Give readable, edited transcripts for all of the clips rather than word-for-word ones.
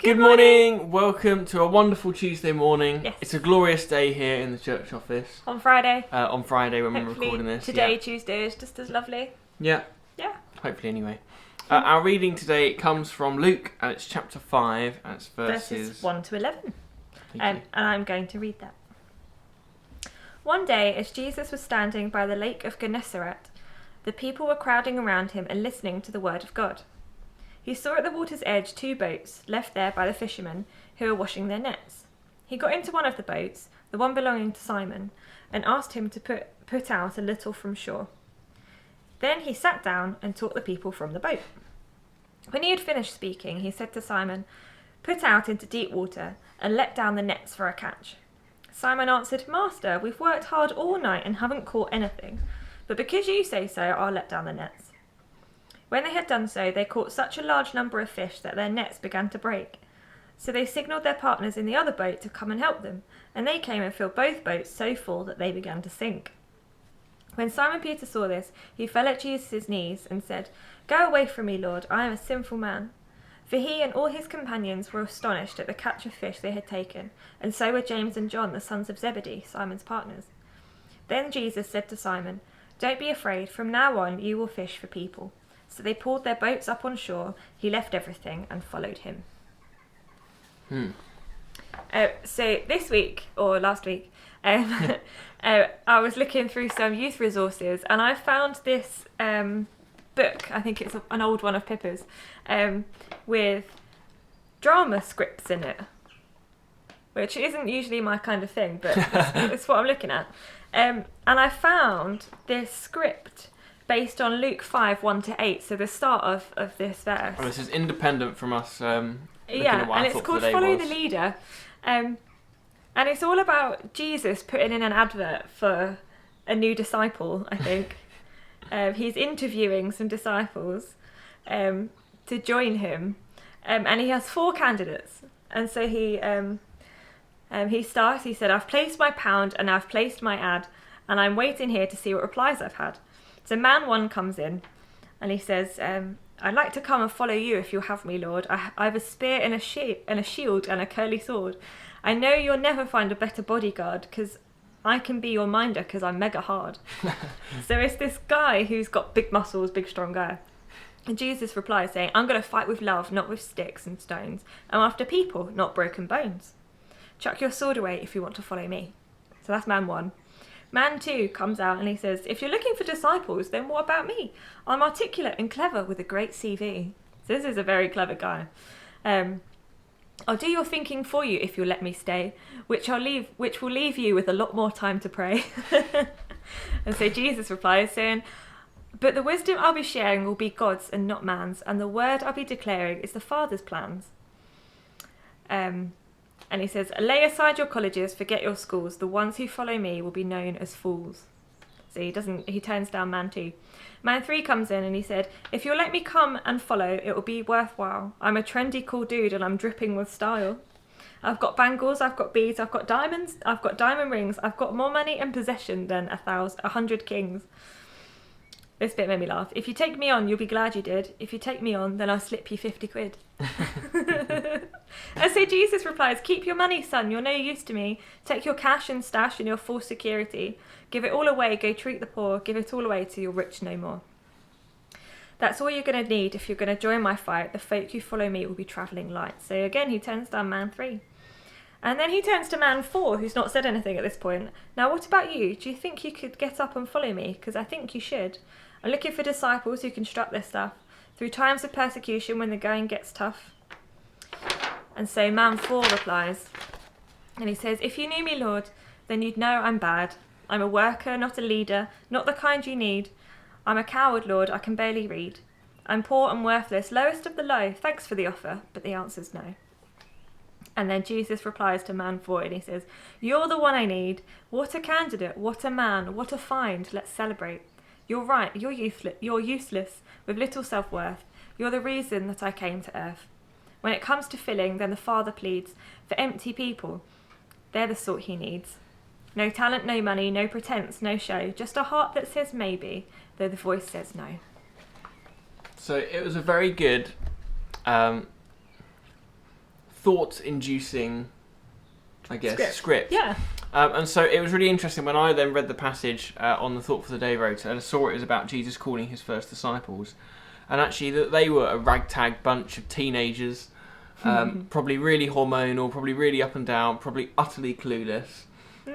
Good morning. Welcome to a wonderful Tuesday morning. Yes. It's a glorious day here in the church office. On Friday. On Friday when Hopefully we're recording this. Today, yeah. Tuesday, is just as lovely. Yeah. Yeah. Hopefully anyway. Our reading today comes from Luke and it's chapter 5 and it's verses 1 to 11. And I'm going to read that. One day, as Jesus was standing by the lake of Gennesaret, the people were crowding around him and listening to the word of God. He saw at the water's edge 2 boats left there by the fishermen who were washing their nets. He got into one of the boats, the one belonging to Simon, and asked him to put out a little from shore. Then he sat down and taught the people from the boat. When he had finished speaking, he said to Simon, "Put out into deep water and let down the nets for a catch." Simon answered, "Master, we've worked hard all night and haven't caught anything, but because you say so, I'll let down the nets." When they had done so, they caught such a large number of fish that their nets began to break. So they signalled their partners in the other boat to come and help them, and they came and filled both boats so full that they began to sink. When Simon Peter saw this, he fell at Jesus' knees and said, "Go away from me, Lord, I am a sinful man." For he and all his companions were astonished at the catch of fish they had taken, and so were James and John, the sons of Zebedee, Simon's partners. Then Jesus said to Simon, "Don't be afraid, from now on you will fish for people." So they pulled their boats up on shore, he left everything and followed him. So this week, or last week, I was looking through some youth resources and I found this book, I think it's an old one of Pippa's, with drama scripts in it, which isn't usually my kind of thing, but it's what I'm looking at. And I found this script based on Luke 5, 1 to 8, so the start of this verse. Oh, this is independent from us. Yeah, and it's called Follow the Leader. And it's all about Jesus putting in an advert for a new disciple, I think. He's interviewing some disciples to join him. And he has 4 candidates. And so he starts, he said, "I've placed my pound and I've placed my ad, and I'm waiting here to see what replies I've had." So man 1 comes in and he says, "I'd like to come and follow you if you'll have me, Lord. I've a spear and a shield and a curly sword. I know you'll never find a better bodyguard because I can be your minder because I'm mega hard." So it's this guy who's got big muscles, big strong guy. And Jesus replies saying, "I'm going to fight with love, not with sticks and stones. I'm after people, not broken bones. Chuck your sword away if you want to follow me." So that's man 1. Man 2 comes out and he says, "If you're looking for disciples, then what about me? I'm articulate and clever with a great CV." So this is a very clever guy. "I'll do your thinking for you if you'll let me stay, which will leave you with a lot more time to pray." And so Jesus replies saying, "But the wisdom I'll be sharing will be God's and not man's, and the word I'll be declaring is the Father's plans." And he says, "Lay aside your colleges, forget your schools. The ones who follow me will be known as fools." So he turns down man 2. Man 3 comes in and he said, "If you'll let me come and follow, it will be worthwhile. I'm a trendy, cool dude and I'm dripping with style. I've got bangles, I've got beads, I've got diamonds, I've got diamond rings. I've got more money and possession than 100 kings." This bit made me laugh. "If you take me on, you'll be glad you did. If you take me on, then I'll slip you 50 quid. And so Jesus replies, "Keep your money, son. You're no use to me. Take your cash and stash and your false security. Give it all away. Go treat the poor. Give it all away till you're rich no more. That's all you're going to need if you're going to join my fight. The folk who follow me will be travelling light." So again, he turns down man 3. And then he turns to man 4, who's not said anything at this point. "Now, what about you? Do you think you could get up and follow me? Because I think you should. I'm looking for disciples who can strut their stuff through times of persecution when the going gets tough." And so man 4 replies, and he says, "If you knew me, Lord, then you'd know I'm bad. I'm a worker, not a leader, not the kind you need. I'm a coward, Lord, I can barely read. I'm poor and worthless, lowest of the low. Thanks for the offer, but the answer's no." And then Jesus replies to man 4 and he says, "You're the one I need. What a candidate, what a man, what a find. Let's celebrate. You're right, you're useless, with little self-worth. You're the reason that I came to earth. When it comes to filling, then the Father pleads for empty people. They're the sort he needs. No talent, no money, no pretense, no show. Just a heart that says maybe, though the voice says no." So it was a very good thought-inducing, I guess, script. Yeah. And so it was really interesting when I then read the passage on the Thought for the Day rota and I saw it was about Jesus calling his first disciples. And actually that they were a ragtag bunch of teenagers, probably really hormonal, probably really up and down, probably utterly clueless.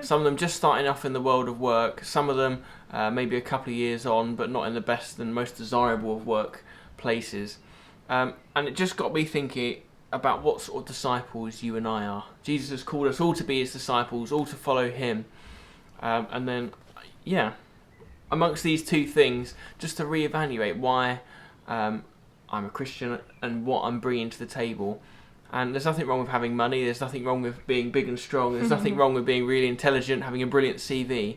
Some of them just starting off in the world of work, some of them maybe a couple of years on, but not in the best and most desirable of work places. And it just got me thinking about what sort of disciples you and I are. Jesus has called us all to be his disciples, all to follow him. And then, amongst these two things, just to reevaluate why I'm a Christian and what I'm bringing to the table. And there's nothing wrong with having money, there's nothing wrong with being big and strong, there's nothing wrong with being really intelligent, having a brilliant CV.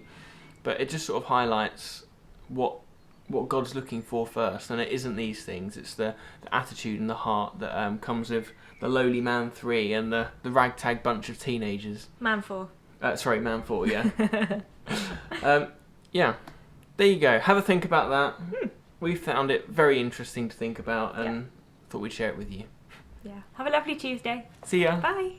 But it just sort of highlights what God's looking for first, and it isn't these things. It's the attitude and the heart that comes with the lowly man 3 and the ragtag bunch of teenagers. Man 4. Man 4, yeah. There you go. Have a think about that. We found it very interesting to think about and thought we'd share it with you. Yeah. Have a lovely Tuesday. See ya. Bye.